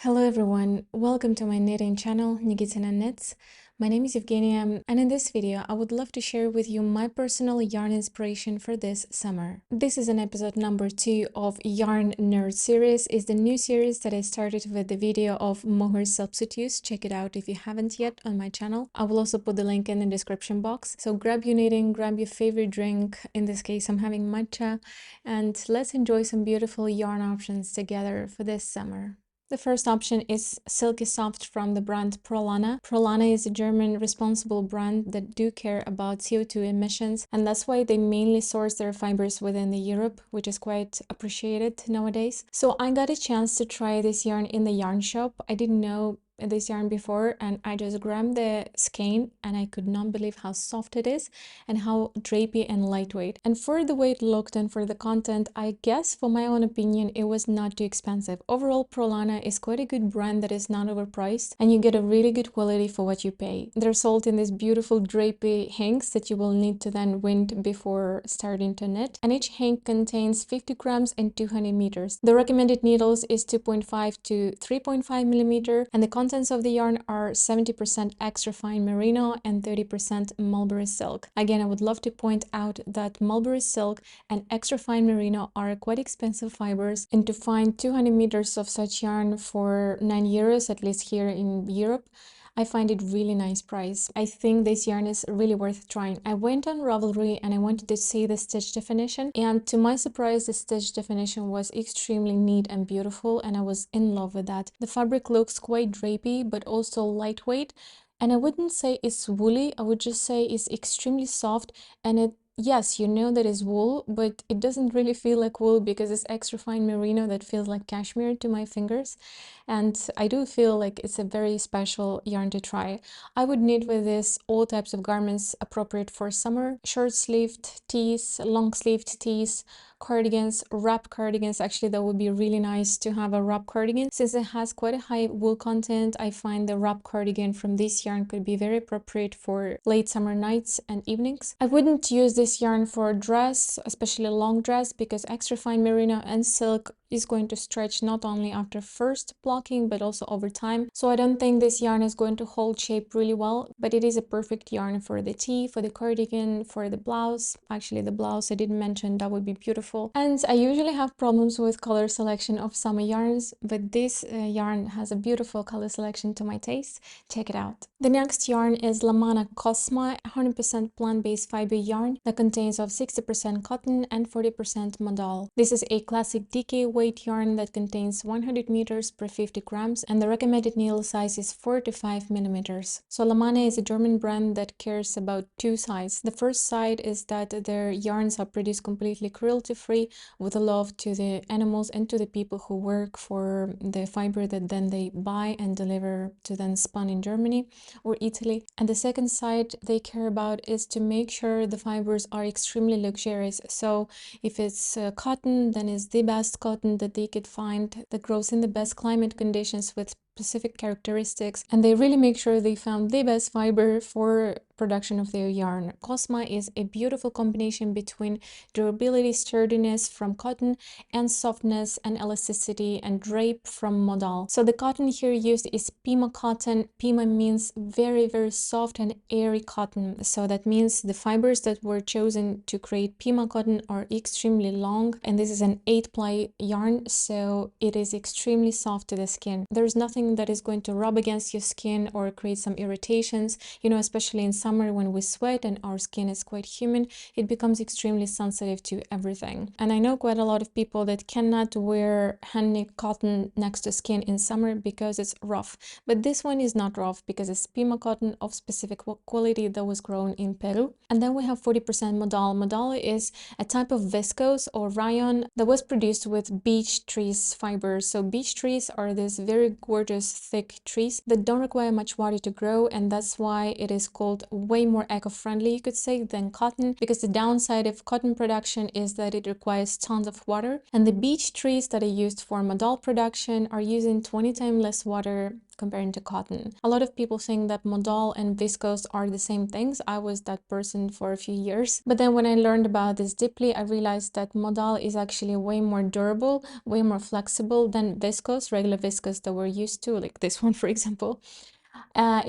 Hello everyone, welcome to my knitting channel Nikitinaknits. My name is Evgeniya, and in this video I would love to share with you my personal yarn inspiration for this summer. This is an episode number 2 of Yarn Nerd series. It's the new series that I started with the video of mohair substitutes. Check it out if you haven't yet on my channel. I will also put the link in the description box. So grab your knitting, grab your favorite drink. In this case I'm having matcha, and let's enjoy some beautiful yarn options together for this summer. The first option is Silky Soft from the brand Prolana. Prolana is a German responsible brand that do care about CO2 emissions, and that's why they mainly source their fibers within Europe, which is quite appreciated nowadays. So I got a chance to try this yarn in the yarn shop. I didn't know this yarn before, and I just grabbed the skein and I could not believe how soft it is and how drapey and lightweight. And for the way it looked and for the content, I guess for my own opinion it was not too expensive. Overall, Prolana is quite a good brand that is not overpriced, and you get a really good quality for what you pay. They're sold in these beautiful drapey hanks that you will need to then wind before starting to knit, and each hank contains 50 grams and 200 meters. The recommended needles is 2.5 to 3.5 millimeter, and the contents of the yarn are 70% extra fine merino and 30% mulberry silk. Again, I would love to point out that mulberry silk and extra fine merino are quite expensive fibers, and to find 200 meters of such yarn for €9, at least here in Europe, I find it really nice price. I think this yarn is really worth trying. I went on Ravelry and I wanted to see the stitch definition, and to my surprise the stitch definition was extremely neat and beautiful, and I was in love with that. The fabric looks quite drapey but also lightweight, and I wouldn't say it's woolly, I would just say it's extremely soft, and yes, you know that it's wool, but it doesn't really feel like wool because it's extra fine merino that feels like cashmere to my fingers. And I do feel like it's a very special yarn to try. I would knit with this all types of garments appropriate for summer: short-sleeved tees, long-sleeved tees, cardigans, wrap cardigans. Actually, that would be really nice to have a wrap cardigan. Since it has quite a high wool content, I find the wrap cardigan from this yarn could be very appropriate for late summer nights and evenings. I wouldn't use this yarn for a dress, especially a long dress, because extra fine merino and silk is going to stretch not only after first blocking but also over time. So I don't think this yarn is going to hold shape really well, but it is a perfect yarn for the tee, for the cardigan, for the blouse. Actually, the blouse I didn't mention, that would be beautiful. And I usually have problems with color selection of summer yarns, but this yarn has a beautiful color selection to my taste. Check it out. The next yarn is La Mana Cosma, 100% plant-based fiber yarn that contains of 60% cotton and 40% modal. This is a classic DK weight yarn that contains 100 meters per 50 grams, and the recommended needle size is 4 to 5 millimeters. So La Mana is a German brand that cares about two sides. The first side is that their yarns are produced completely cruelty-free, with a love to the animals and to the people who work for the fiber that then they buy and deliver to then spun in Germany or Italy. And the second side they care about is to make sure the fibers are extremely luxurious. So if it's cotton, then it's the best cotton that they could find that grows in the best climate conditions with specific characteristics, and they really make sure they found the best fiber for production of their yarn. Cosma is a beautiful combination between durability, sturdiness from cotton, and softness and elasticity and drape from modal. So the cotton here used is Pima cotton. Pima means very soft and airy cotton, so that means the fibers that were chosen to create Pima cotton are extremely long, and this is an 8-ply yarn, so it is extremely soft to the skin. There's nothing that is going to rub against your skin or create some irritations. You know, especially in summer when we sweat and our skin is quite humid, it becomes extremely sensitive to everything. And I know quite a lot of people that cannot wear hand-knit cotton next to skin in summer because it's rough, but this one is not rough because it's Pima cotton of specific quality that was grown in Peru. And then we have 40% modal. Modal is a type of viscose or rayon that was produced with beech trees fibers. So beech trees are these very gorgeous thick trees that don't require much water to grow, and that's why it is called way more eco-friendly, you could say, than cotton, because the downside of cotton production is that it requires tons of water, and the beech trees that are used for modal production are using 20 times less water compared to cotton. A lot of people think that modal and viscose are the same things. I was that person for a few years. But then when I learned about this deeply, I realized that modal is actually way more durable, way more flexible than viscose, regular viscose that we're used to, like this one, for example.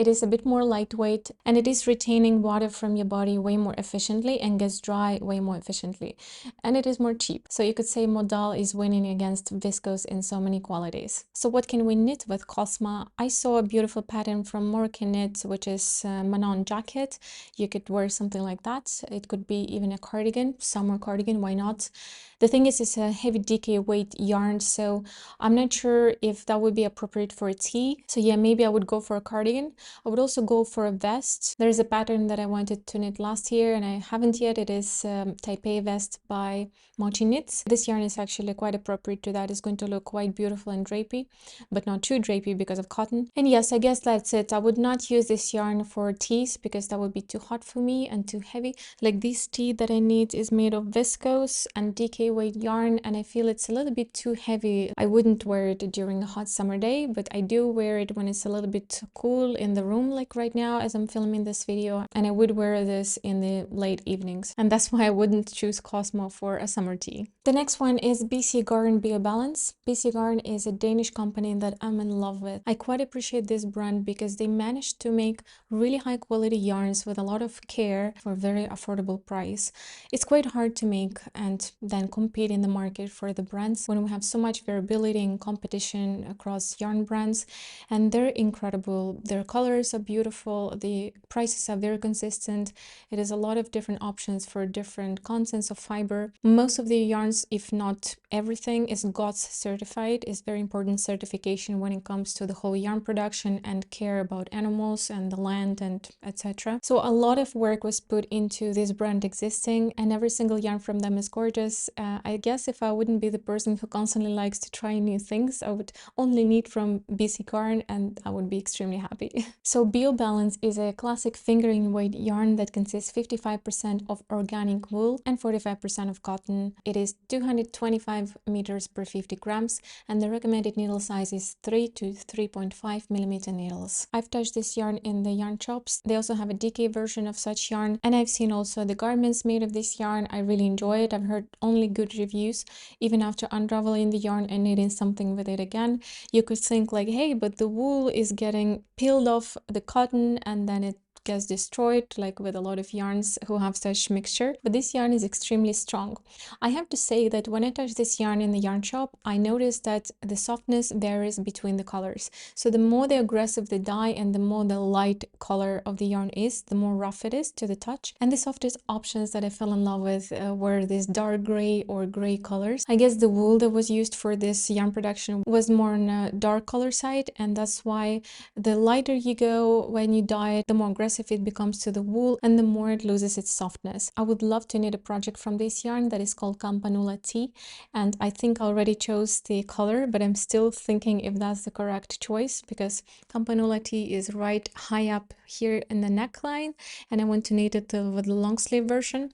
It is a bit more lightweight, and it is retaining water from your body way more efficiently and gets dry way more efficiently. And it is more cheap. So you could say modal is winning against viscose in so many qualities. So what can we knit with Cosma? I saw a beautiful pattern from Moroccan Knit, which is Manon jacket. You could wear something like that. It could be even a cardigan, summer cardigan, why not? The thing is, it's a heavy DK weight yarn, so I'm not sure if that would be appropriate for a tee. So yeah, maybe I would go for a cardigan. I would also go for a vest. There's a pattern that I wanted to knit last year and I haven't yet. It is Taipei vest by Mochi Knits. This yarn is actually quite appropriate to that. It's going to look quite beautiful and drapey, but not too drapey because of cotton. And yes, I guess that's it. I would not use this yarn for tees because that would be too hot for me and too heavy. Like this tee that I knit is made of viscose and DK weight yarn, and I feel it's a little bit too heavy. I wouldn't wear it during a hot summer day, but I do wear it when it's a little bit cool in the room, like right now as I'm filming this video, and I would wear this in the late evenings, and that's why I wouldn't choose Cosmo for a summer tee. The next one is BC Garn Bio Balance. BC Garn is a Danish company that I'm in love with. I quite appreciate this brand because they managed to make really high quality yarns with a lot of care for a very affordable price. It's quite hard to make and then compete in the market for the brands when we have so much variability and competition across yarn brands, and they're incredible. Their colors are beautiful, the prices are very consistent. It is a lot of different options for different contents of fiber. Most of the yarns, if not everything, is GOTS certified. It's very important certification when it comes to the whole yarn production and care about animals and the land and etc. So a lot of work was put into this brand existing, and every single yarn from them is gorgeous. I guess if I wouldn't be the person who constantly likes to try new things, I would only knit from BC Garn and I would be extremely happy. So Bio Balance is a classic fingering weight yarn that consists 55% of organic wool and 45% of cotton. It is 225 meters per 50 grams, and the recommended needle size is 3 to 3.5 millimeter needles. I've touched this yarn in the yarn shops. They also have a DK version of such yarn, and I've seen also the garments made of this yarn. I really enjoy it. I've heard only good reviews. Even after unraveling the yarn and knitting something with it again, you could think like, hey, but the wool is getting peeled off the cotton and then it gets destroyed, like with a lot of yarns who have such mixture, but this yarn is extremely strong. I have to say that when I touch this yarn in the yarn shop, I noticed that the softness varies between the colors. So the more the aggressive the dye and the more the light color of the yarn is, the more rough it is to the touch. And the softest options that I fell in love with were these dark gray or gray colors. I guess the wool that was used for this yarn production was more on a dark color side, and that's why the lighter you go when you dye it, the more aggressive it becomes to the wool and the more it loses its softness. I would love to knit a project from this yarn that is called Campanula Tea, and I think I already chose the color, but I'm still thinking if that's the correct choice because Campanula Tea is right high up here in the neckline, and I want to knit it with the long sleeve version,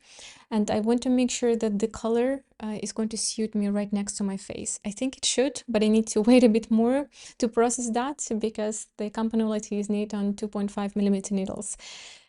and I want to make sure that the color is going to suit me right next to my face. I think it should, but I need to wait a bit more to process that because the Campanula Tea is knit on 2.5 millimeter needles.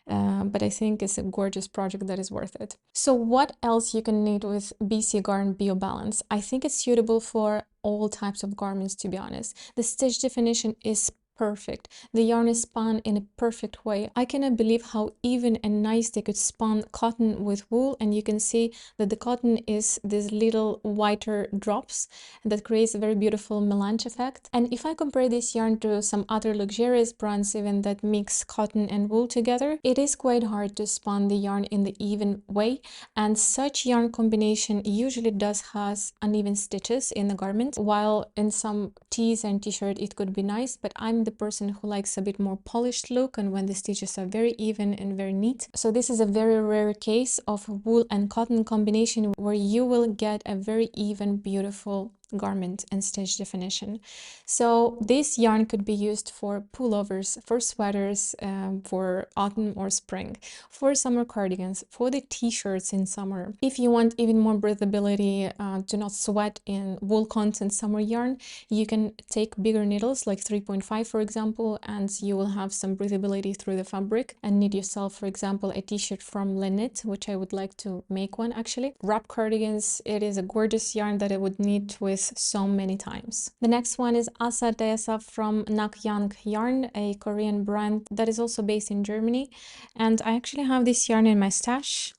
But I think it's a gorgeous project that is worth it. So what else you can knit with BC Garn Bio Balance? I think it's suitable for all types of garments, to be honest. The stitch definition is perfect. The yarn is spun in a perfect way. I cannot believe how even and nice they could spun cotton with wool, and you can see that the cotton is these little whiter drops that creates a very beautiful melange effect. And if I compare this yarn to some other luxurious brands even that mix cotton and wool together, it is quite hard to spun the yarn in the even way, and such yarn combination usually does has uneven stitches in the garment, while in some tees and t-shirt it could be nice, but I'm the person who likes a bit more polished look and when the stitches are very even and very neat. So this is a very rare case of wool and cotton combination where you will get a very even, beautiful garment and stitch definition. So this yarn could be used for pullovers, for sweaters, for autumn or spring, for summer cardigans, for the t-shirts in summer. If you want even more breathability, to not sweat in wool content summer yarn, you can take bigger needles like 3.5 for example, and you will have some breathability through the fabric, and knit yourself, for example, a t-shirt from Lynette, which I would like to make one actually. Wrap cardigans, it is a gorgeous yarn that I would knit with so many times. The next one is Asa Taesa from Nakyang Yarn, a Korean brand that is also based in Germany, and I actually have this yarn in my stash.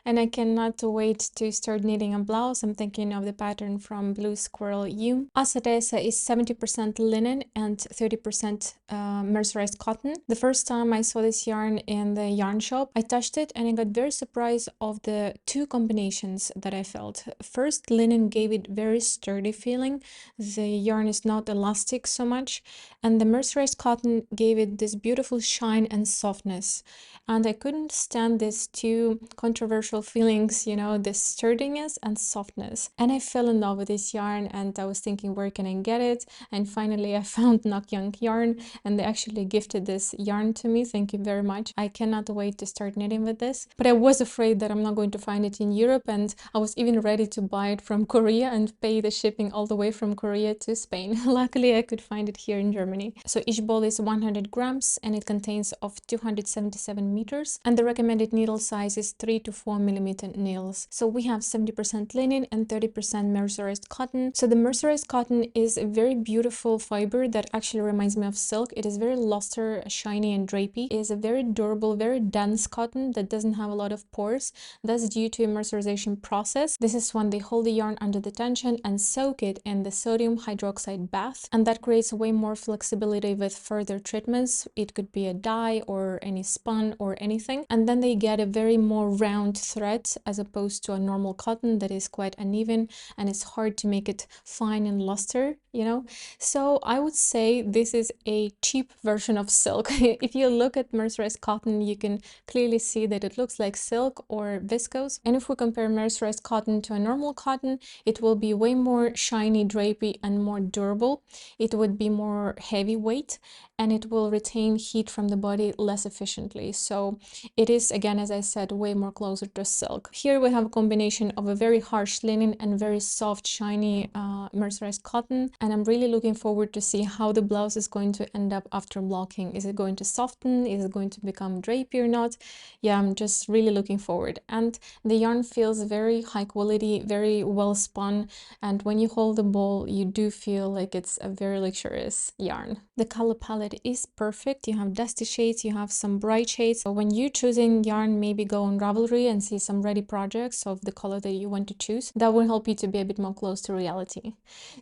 And I cannot wait to start knitting a blouse. I'm thinking of the pattern from Blue Squirrel U. Asa Taesa is 70% linen and 30% mercerized cotton. The first time I saw this yarn in the yarn shop, I touched it and I got very surprised of the two combinations that I felt. First, linen gave it very sturdy feeling. The yarn is not elastic so much, and the mercerized cotton gave it this beautiful shine and softness. And I couldn't stand these two controversial feelings, you know, the sturdiness and softness. And I fell in love with this yarn, and I was thinking, where can I get it? And finally I found Nakyang Yarn, and they actually gifted this yarn to me. Thank you very much. I cannot wait to start knitting with this. But I was afraid that I'm not going to find it in Europe, and I was even ready to buy it from Korea and pay the shipping all the way from Korea to Spain. Luckily I could find it here in Germany. So each ball is 100 grams and it contains of 277 meters, and the recommended needle size is 3 to 4 millimeter needles. So we have 70% linen and 30% mercerized cotton. So the mercerized cotton is a very beautiful fiber that actually reminds me of silk. It is very luster, shiny and drapey. It is a very durable, very dense cotton that doesn't have a lot of pores. That's due to a mercerization process. This is when they hold the yarn under the tension and soak it in the sodium hydroxide bath, and that creates way more flexibility with further treatments. It could be a dye or any spun or anything, and then they get a very more round thread as opposed to a normal cotton that is quite uneven and it's hard to make it fine and luster, you know. So I would say this is a cheap version of silk. If you look at mercerized cotton, you can clearly see that it looks like silk or viscose, and if we compare mercerized cotton to a normal cotton, it will be way more shiny, drapey and more durable. It would be more heavyweight, and it will retain heat from the body less efficiently. So it is, again, as I said, way more closer to silk. Here we have a combination of a very harsh linen and very soft, shiny mercerized cotton, and I'm really looking forward to see how the blouse is going to end up after blocking. Is it going to soften? Is it going to become drapey or not? Yeah, I'm just really looking forward. And the yarn feels very high quality, very well spun, and when you hold the ball, you do feel like it's a very luxurious yarn. The color palette is perfect. You have dusty shades, you have some bright shades. So when you're choosing yarn, maybe go on Ravelry and see some ready projects of the color that you want to choose. That will help you to be a bit more close to reality.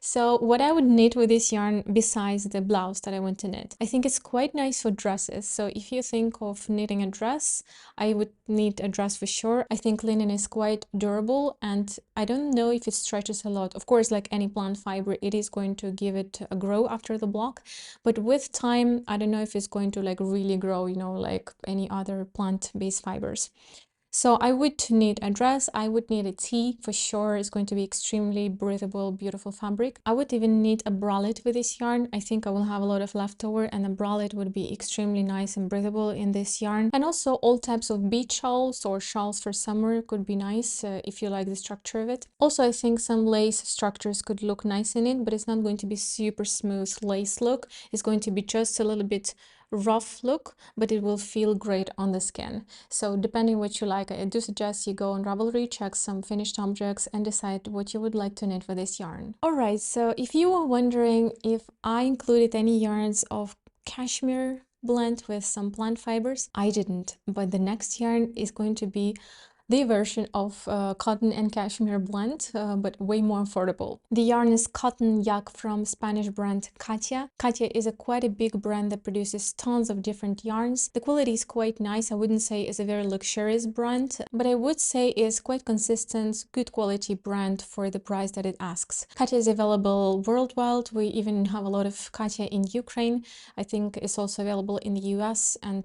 So what I would knit with this yarn besides the blouse that I want to knit, I think it's quite nice for dresses. So if you think of knitting a dress, I would knit a dress for sure. I think linen is quite durable, and I don't know if it stretches a lot. Of course, like any plant fiber, it is going to give it a grow after the block, but with time, I don't know if it's going to like really grow, you know, like any other plant-based fibers. So I would knit a dress, I would knit a tee for sure. It's going to be extremely breathable, beautiful fabric. I would even knit a bralette with this yarn. I think I will have a lot of leftover, and a bralette would be extremely nice and breathable in this yarn. And also all types of beach shawls or shawls for summer could be nice if you like the structure of it. Also, I think some lace structures could look nice in it, but it's not going to be super smooth lace look. It's going to be just a little bit rough look, but it will feel great on the skin. So depending what you like, I do suggest you go on Ravelry, check some finished objects and decide what you would like to knit for this yarn. Alright, so if you were wondering if I included any yarns of cashmere blend with some plant fibers, I didn't, but the next yarn is going to be the version of cotton and cashmere blend, but way more affordable. The yarn is cotton yak from Spanish brand Katia. Katia is quite a big brand that produces tons of different yarns. The quality is quite nice. I wouldn't say it's a very luxurious brand, but I would say it's quite consistent, good quality brand for the price that it asks. Katia is available worldwide. We even have a lot of Katia in Ukraine. I think it's also available in the US, and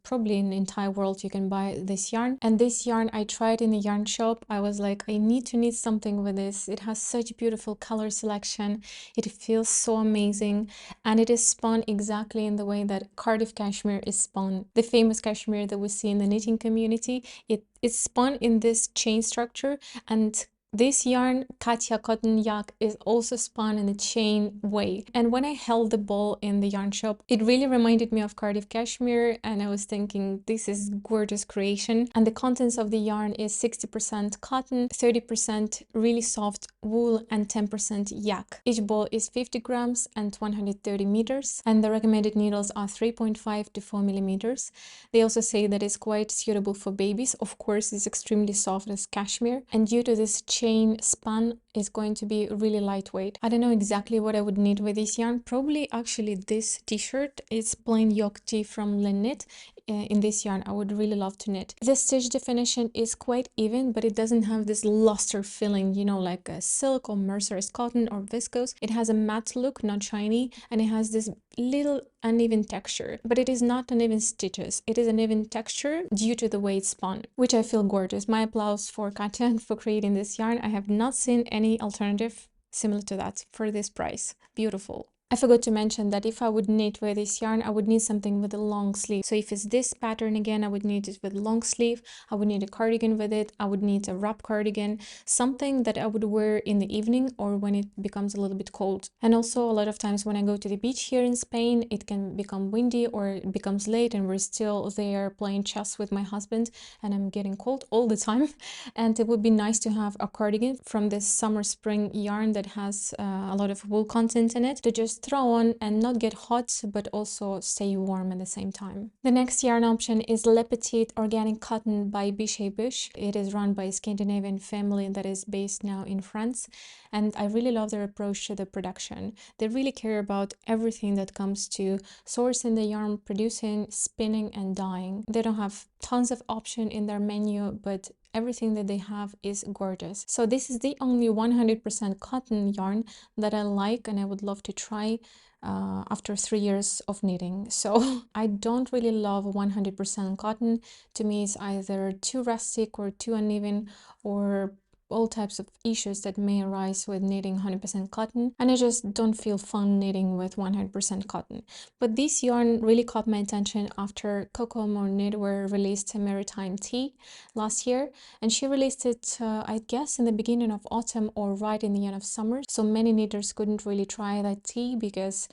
probably in the entire world you can buy this yarn. And this yarn I tried in the yarn shop, I was like, I need to knit something with this. It has such beautiful color selection. It feels so amazing, and it is spun exactly in the way that Cardiff cashmere is spun. The famous cashmere that we see in the knitting community, it's spun in this chain structure, and this yarn, Katya Cotton Yak, is also spun in a chain way. And when I held the ball in the yarn shop, it really reminded me of Cardiff cashmere, and I was thinking, this is gorgeous creation. And the contents of the yarn is 60% cotton, 30% really soft wool, and 10% yak. Each ball is 50 grams and 130 meters, and the recommended needles are 3.5 to 4 millimeters. They also say that it's quite suitable for babies. Of course, it's extremely soft as cashmere, and due to this chain span is going to be really lightweight. I don't know exactly what I would knit with this yarn. Probably actually this t-shirt. It's plain yoke tee from Knit. In this yarn I would really love to knit. The stitch definition is quite even, but it doesn't have this luster feeling, you know, like a silk or mercerized cotton or viscose. It has a matte look, not shiny, and it has this little uneven texture, but it is not uneven stitches. It is uneven texture due to the way it's spun, which I feel gorgeous. My applause for Katya for creating this yarn. I have not seen any alternative similar to that for this price. Beautiful. I forgot to mention that if I would knit with this yarn, I would need something with a long sleeve. So if it's this pattern again, I would need it with long sleeve. I would need a cardigan with it. I would need a wrap cardigan, something that I would wear in the evening or when it becomes a little bit cold. And also a lot of times when I go to the beach here in Spain, it can become windy or it becomes late and we're still there playing chess with my husband and I'm getting cold all the time. And it would be nice to have a cardigan from this summer spring yarn that has a lot of wool content in it to just throw on and not get hot but also stay warm at the same time. The next yarn option is Petit organic cotton by Bichet Bush. It is run by a Scandinavian family that is based now in France, and I really love their approach to the production. They really care about everything that comes to sourcing the yarn, producing, spinning and dyeing. They don't have tons of option in their menu, but everything that they have is gorgeous. So this is the only 100% cotton yarn that I like and I would love to try after 3 years of knitting. So I don't really love 100% cotton. To me, it's either too rustic or too uneven or all types of issues that may arise with knitting 100% cotton, and I just don't feel fun knitting with 100% cotton. But this yarn really caught my attention after Kokomo Knitwear released a maritime tee last year, and she released it I guess in the beginning of autumn or right in the end of summer, so many knitters couldn't really try that tee because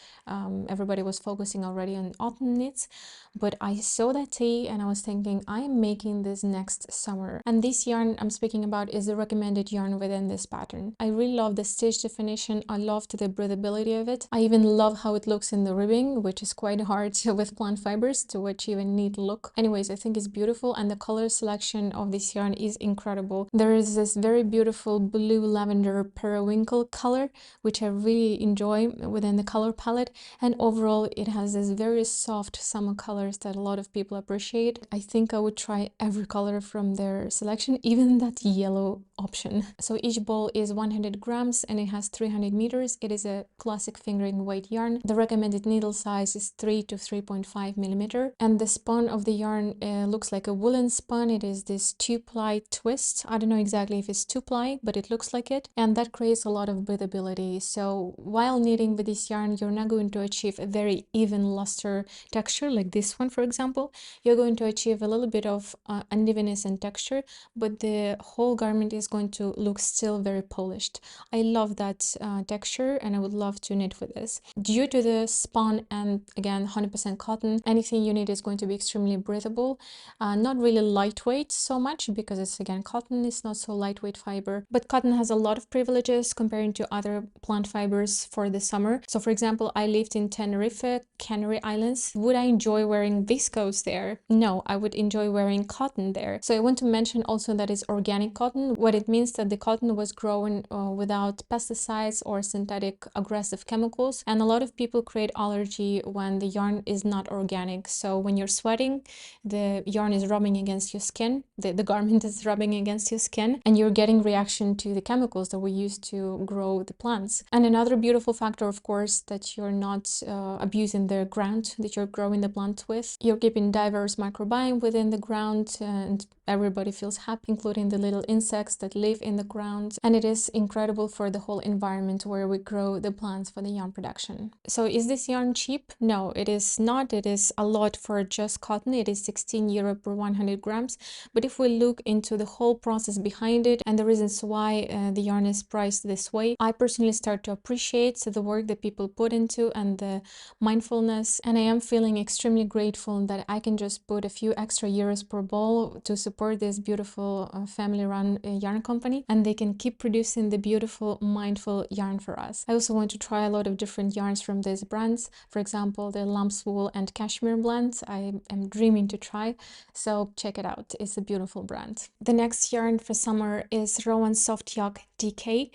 everybody was focusing already on autumn knits. But I saw that tee and I was thinking, I am making this next summer. And this yarn I'm speaking about is the recommended yarn within this pattern. I really love the stitch definition. I loved the breathability of it. I even love how it looks in the ribbing, which is quite hard with plant fibers to achieve a neat look. Anyways, I think it's beautiful, and the color selection of this yarn is incredible. There is this very beautiful blue lavender periwinkle color, which I really enjoy within the color palette, and overall it has this very soft summer colors that a lot of people appreciate. I think I would try every color from their selection, even that yellow option. So each ball is 100 grams and it has 300 meters. It is a classic fingering weight yarn. The recommended needle size is 3 to 3.5 millimeter, and the spun of the yarn looks like a woolen spun. It is this 2-ply twist. I don't know exactly if it's 2-ply, but it looks like it, and that creates a lot of breathability. So while knitting with this yarn, you're not going to achieve a very even luster texture like this one, for example. You're going to achieve a little bit of unevenness and texture, but the whole garment is going to look still very polished. I love that texture, and I would love to knit with this. Due to the spun and again 100% cotton, anything you knit is going to be extremely breathable. Not really lightweight so much because it's again cotton, it's not so lightweight fiber, but cotton has a lot of privileges comparing to other plant fibers for the summer. So for example, I lived in Tenerife, Canary Islands. Would I enjoy wearing viscose there? No, I would enjoy wearing cotton there. So I want to mention also that it's organic cotton. What it means that the cotton was grown without pesticides or synthetic aggressive chemicals, and a lot of people create allergy when the yarn is not organic. So when you're sweating, the yarn is rubbing against your skin, the garment is rubbing against your skin, and you're getting reaction to the chemicals that we use to grow the plants. And another beautiful factor, of course, that you're not abusing the ground that you're growing the plant with. You're keeping diverse microbiome within the ground, and everybody feels happy, including the little insects that live in the ground. And it is incredible for the whole environment where we grow the plants for the yarn production. So is this yarn cheap? No, it is not. It is a lot for just cotton. It is 16 euro per 100 grams. But if we look into the whole process behind it and the reasons why the yarn is priced this way, I personally start to appreciate the work that people put into and the mindfulness. And I am feeling extremely grateful that I can just put a few extra euros per ball to support this beautiful family-run yarn company, and they can keep producing the beautiful, mindful yarn for us. I also want to try a lot of different yarns from these brands. For example, the lamb's wool and cashmere blend I am dreaming to try, so check it out. It's a beautiful brand. The next yarn for summer is SoftYak DK.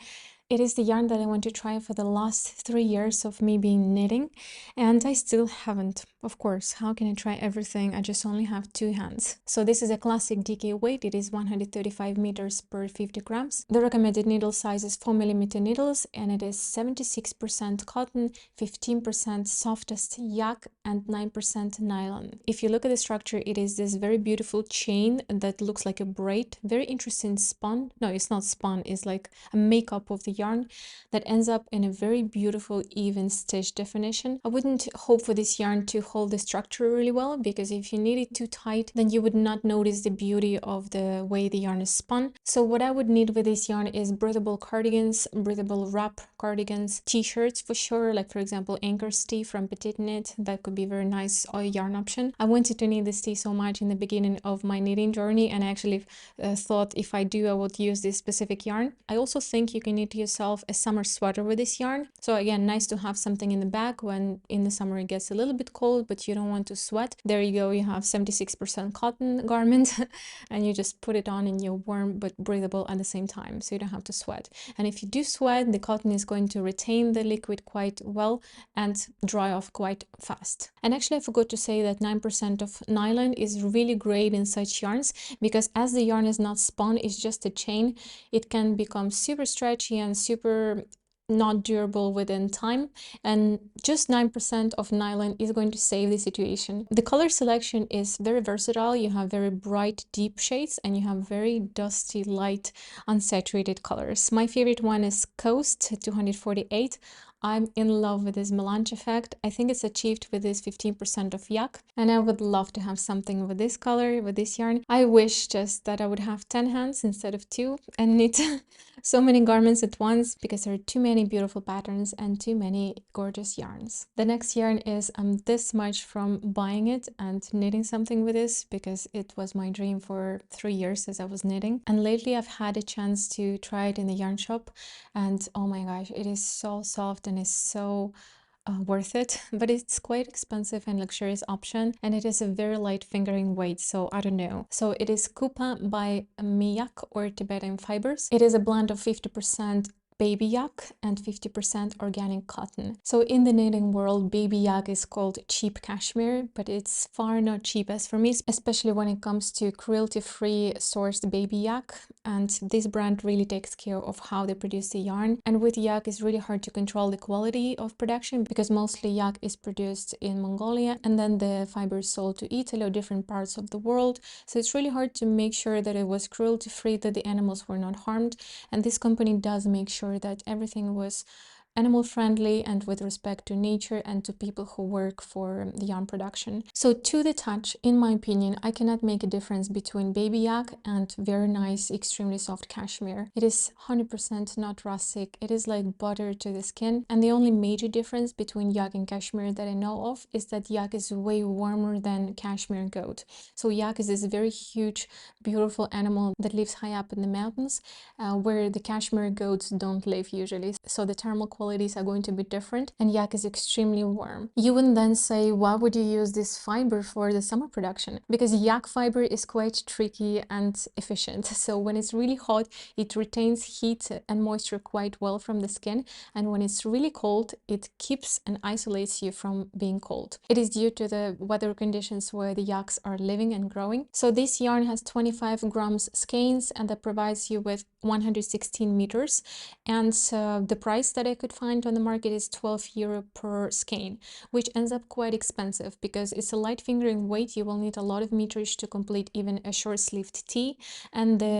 It is the yarn that I want to try for the last 3 years of me being knitting, and I still haven't. Of course, how can I try everything? I just only have 2 hands. So this is a classic DK weight. It is 135 meters per 50 grams. The recommended needle size is 4mm needles, and it is 76% cotton, 15% softest yak, and 9% nylon. If you look at the structure, it is this very beautiful chain that looks like a braid. Very interesting spun. No, it's not spun. It's like a makeup of the yarn that ends up in a very beautiful even stitch definition. I wouldn't hope for this yarn to hold the structure really well, because if you knit it too tight, then you would not notice the beauty of the way the yarn is spun. So what I would need with this yarn is breathable cardigans, breathable wrap cardigans, t-shirts for sure, like for example Anchor's tee from Petit knit. That could be very nice yarn option. I wanted to knit this tee so much in the beginning of my knitting journey, and I actually thought if I do, I would use this specific yarn. I also think you can knit yourself a summer sweater with this yarn. So again, nice to have something in the bag when in the summer it gets a little bit cold, but you don't want to sweat. There you go, you have 76% cotton garment and you just put it on and you're warm but breathable at the same time, so you don't have to sweat. And if you do sweat, the cotton is going to retain the liquid quite well and dry off quite fast. And actually I forgot to say that 9% of nylon is really great in such yarns, because as the yarn is not spun, it's just a chain, it can become super stretchy and super not durable within time, and just 9% of nylon is going to save the situation. The color selection is very versatile. You have very bright deep shades and you have very dusty light unsaturated colors. My favorite one is Coast 248. I'm in love with this melange effect. I think it's achieved with this 15% of yak, and I would love to have something with this color, with this yarn. I wish just that I would have 10 hands instead of 2 and knit so many garments at once, because there are too many beautiful patterns and too many gorgeous yarns. The next yarn is this much from buying it and knitting something with this, because it was my dream for 3 years as I was knitting. And lately I've had a chance to try it in the yarn shop, and oh my gosh, it is so soft and is so worth it, but it's quite expensive and luxurious option, and it is a very light fingering weight, so I don't know. So it is KUPA by Miyak or Tibetan Fibers. It is a blend of 50% baby yak and 50% organic cotton. So in the knitting world, baby yak is called cheap cashmere, but it's far not cheap as for me, especially when it comes to cruelty-free sourced baby yak. And this brand really takes care of how they produce the yarn. And with yak, it's really hard to control the quality of production, because mostly yak is produced in Mongolia and then the fiber is sold to Italy or different parts of the world. So it's really hard to make sure that it was cruelty-free, that the animals were not harmed. And this company does make sure that everything was animal friendly and with respect to nature and to people who work for the yarn production. So to the touch, in my opinion, I cannot make a difference between baby yak and very nice, extremely soft cashmere. It is 100% not rustic. It is like butter to the skin. And the only major difference between yak and cashmere that I know of is that yak is way warmer than cashmere goat. So yak is this very huge, beautiful animal that lives high up in the mountains, where the cashmere goats don't live usually. So the thermal quality qualities are going to be different, and yak is extremely warm. You wouldn't then say, why would you use this fiber for the summer production? Because yak fiber is quite tricky and efficient. So when it's really hot, it retains heat and moisture quite well from the skin, and when it's really cold, it keeps and isolates you from being cold. It is due to the weather conditions where the yaks are living and growing. So this yarn has 25 grams skeins, and that provides you with 116 meters, and the price that I could find on the market is €12 per skein, which ends up quite expensive because it's a light fingering weight. You will need a lot of meterage to complete even a short sleeved tee, and the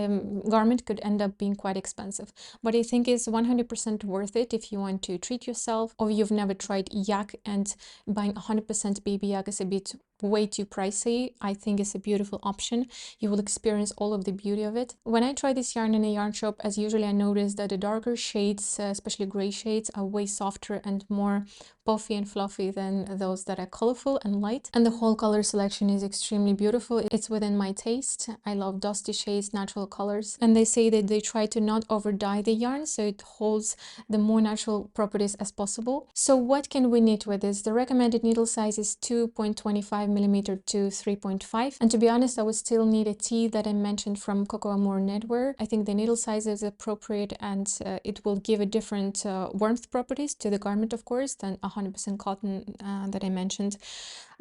garment could end up being quite expensive. But I think it's 100% worth it if you want to treat yourself, or you've never tried yak, and buying 100% baby yak is a bit way too pricey. I think it's a beautiful option. You will experience all of the beauty of it. When I try this yarn in a yarn shop, as usually I notice that the darker shades, especially gray shades, are way softer and more puffy and fluffy than those that are colorful and light. And the whole color selection is extremely beautiful. It's within my taste. I love dusty shades, natural colors. And they say that they try to not over dye the yarn, so it holds the more natural properties as possible. So what can we knit with this? The recommended needle size is 2.25mm to 3.5. And to be honest, I would still need a tee that I mentioned from Coco Amour Knitwear. I think the needle size is appropriate, and it will give a different warmth properties to the garment, of course, than 100% cotton that I mentioned.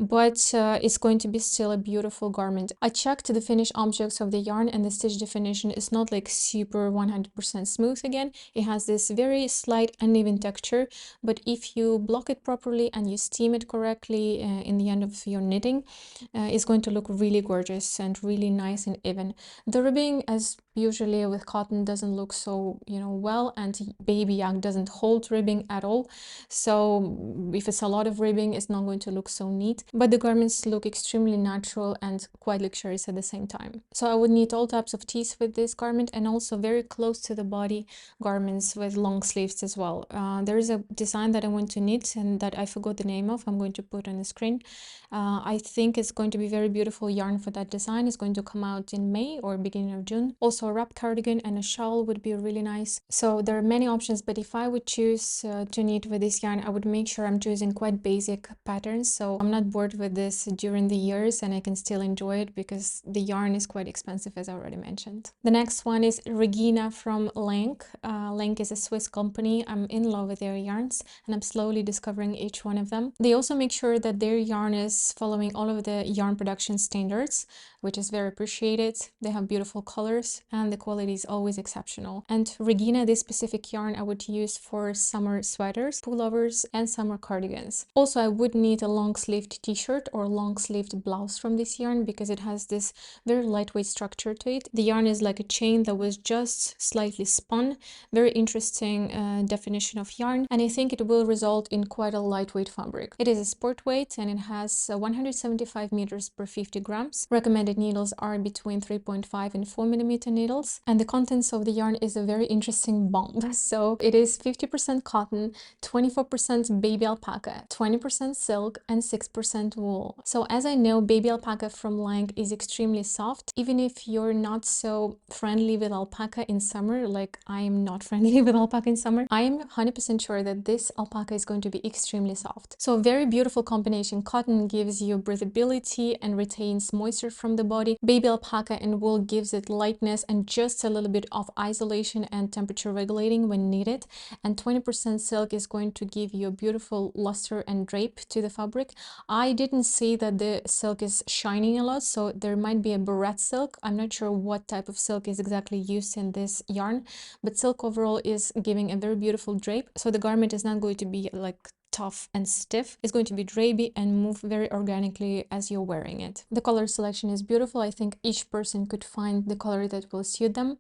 But it's going to be still a beautiful garment. I checked the finished objects of the yarn, and the stitch definition is not like super 100% smooth again. It has this very slight uneven texture, but if you block it properly and you steam it correctly in the end of your knitting, it's going to look really gorgeous and really nice and even. The ribbing, as usually with cotton, doesn't look so, well, and baby yak doesn't hold ribbing at all. So if it's a lot of ribbing, it's not going to look so neat, but the garments look extremely natural and quite luxurious at the same time. So I would knit all types of tees with this garment, and also very close to the body garments with long sleeves as well. There is a design that I want to knit and that I forgot the name of. I'm going to put on the screen. I think it's going to be very beautiful yarn for that design. It's going to come out in May or beginning of June. Also a wrap cardigan and a shawl would be really nice. So there are many options, but if I would choose to knit with this yarn, I would make sure I'm choosing quite basic patterns, so I'm not bored with this during the years and I can still enjoy it, because the yarn is quite expensive, as I already mentioned. The next one is Regina from Lenk. Lenk is a Swiss company. I'm in love with their yarns, and I'm slowly discovering each one of them. They also make sure that their yarn is following all of the yarn production standards, which is very appreciated. They have beautiful colors and the quality is always exceptional. And Regina, this specific yarn I would use for summer sweaters, pullovers, and summer cardigans. Also, I would need a long sleeved t-shirt or long sleeved blouse from this yarn, because it has this very lightweight structure to it. The yarn is like a chain that was just slightly spun. Very interesting definition of yarn, and I think it will result in quite a lightweight fabric. It is a sport weight and it has 175 meters per 50 grams. Recommended needles are between 3.5 and 4mm needles, and the contents of the yarn is a very interesting bomb. So it is 50% cotton, 24% baby alpaca, 20% silk, and 6% wool. So as I know, baby alpaca from Lang is extremely soft. Even if you're not so friendly with alpaca in summer, like I am not friendly with alpaca in summer, I am 100% sure that this alpaca is going to be extremely soft. So a very beautiful combination. Cotton gives you breathability and retains moisture from the body. Baby alpaca and wool gives it lightness and just a little bit of isolation and temperature regulating when needed. And 20% silk is going to give you a beautiful luster and drape to the fabric. I didn't see that the silk is shining a lot, so there might be a barrette silk. I'm not sure what type of silk is exactly used in this yarn, but silk overall is giving a very beautiful drape. So the garment is not going to be like tough and stiff. It's going to be drapey and move very organically as you're wearing it. The color selection is beautiful. I think each person could find the color that will suit them.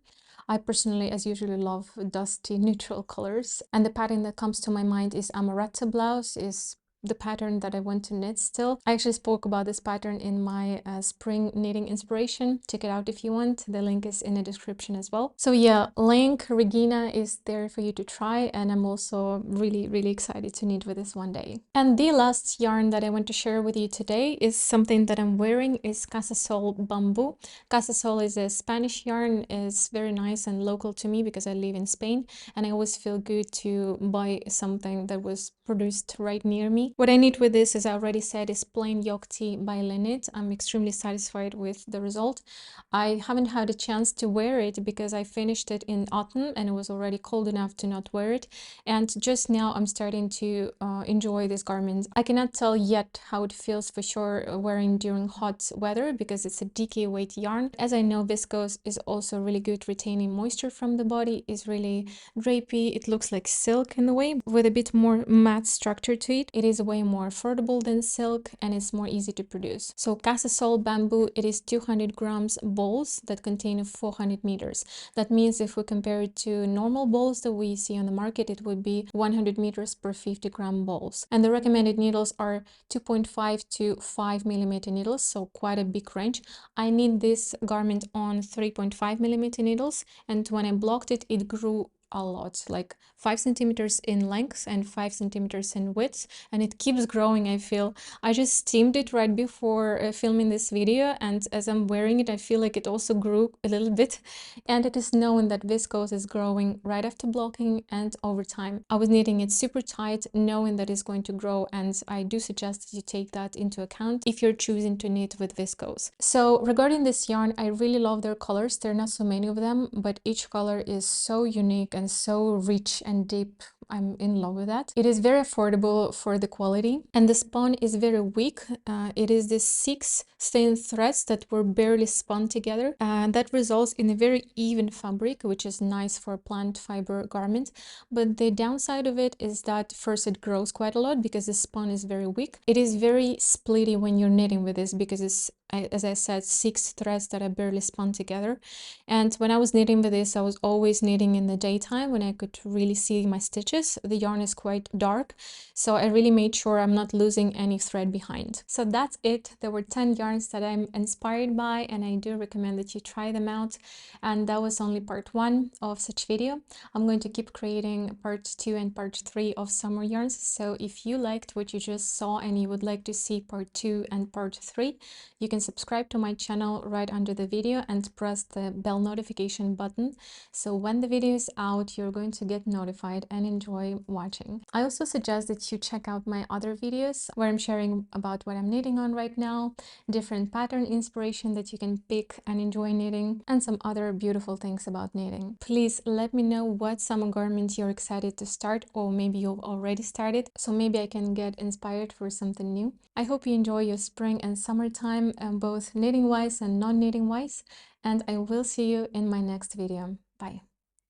I personally, as usually, love dusty neutral colors, and the pattern that comes to my mind is Amaretta blouse. Is the pattern that I want to knit still. I actually spoke about this pattern in my spring knitting inspiration. Check it out if you want. The link is in the description as well. So yeah, link Regina is there for you to try, and I'm also really excited to knit with this one day. And the last yarn that I want to share with you today is something that I'm wearing, is Bambu. Casasol is a Spanish yarn. It's very nice and local to me because I live in Spain, and I always feel good to buy something that was produced right near me. What I knit with this, as I already said, is plain yoke tee by Linnet. I'm extremely satisfied with the result. I haven't had a chance to wear it because I finished it in autumn and it was already cold enough to not wear it, and just now I'm starting to enjoy this garment. I cannot tell yet how it feels for sure wearing during hot weather because it's a DK weight yarn. As I know, viscose is also really good retaining moisture from the body, is really drapey. It looks like silk in a way with a bit more matte structure to it. It is way more affordable than silk and it's more easy to produce. So Casasol Bamboo, it is 200 grams balls that contain 400 meters. That means if we compare it to normal balls that we see on the market, it would be 100 meters per 50-gram balls. And the recommended needles are 2.5 to 5 millimeter needles, so quite a big range. I knit this garment on 3.5 millimeter needles, and when I blocked it, it grew a lot, like 5 centimeters in length and 5 centimeters in width, and it keeps growing. I feel I just steamed it right before filming this video, and as I'm wearing it I feel like it also grew a little bit, and it is known that viscose is growing right after blocking and over time. I was knitting it super tight knowing that it's going to grow, and I do suggest that you take that into account if you're choosing to knit with viscose. So regarding this yarn, I really love their colors. There are not so many of them, but each color is so unique and so rich and deep. I'm in love with that. It is very affordable for the quality, and the spun is very weak. It is the 6 thin threads that were barely spun together, and that results in a very even fabric, which is nice for a plant fiber garment. But the downside of it is that first it grows quite a lot because the spun is very weak. It is very splitty when you're knitting with this because it's, as I said, 6 threads that are barely spun together. And when I was knitting with this, I was always knitting in the daytime when I could really see my stitches. The yarn is quite dark, so I really made sure I'm not losing any thread behind. So that's it. There were 10 yarns that I'm inspired by, and I do recommend that you try them out. And that was only part 1 of such video. I'm going to keep creating part 2 and part 3 of summer yarns. So if you liked what you just saw and you would like to see part 2 and part 3, you can subscribe to my channel right under the video and press the bell notification button. So when the video is out, you're going to get notified and enjoy watching. I also suggest that you check out my other videos where I'm sharing about what I'm knitting on right now, different pattern inspiration that you can pick and enjoy knitting, and some other beautiful things about knitting. Please let me know what summer garment you're excited to start, or maybe you've already started, so maybe I can get inspired for something new. I hope you enjoy your spring and summertime, both knitting wise and non-knitting wise, and I will see you in my next video. Bye.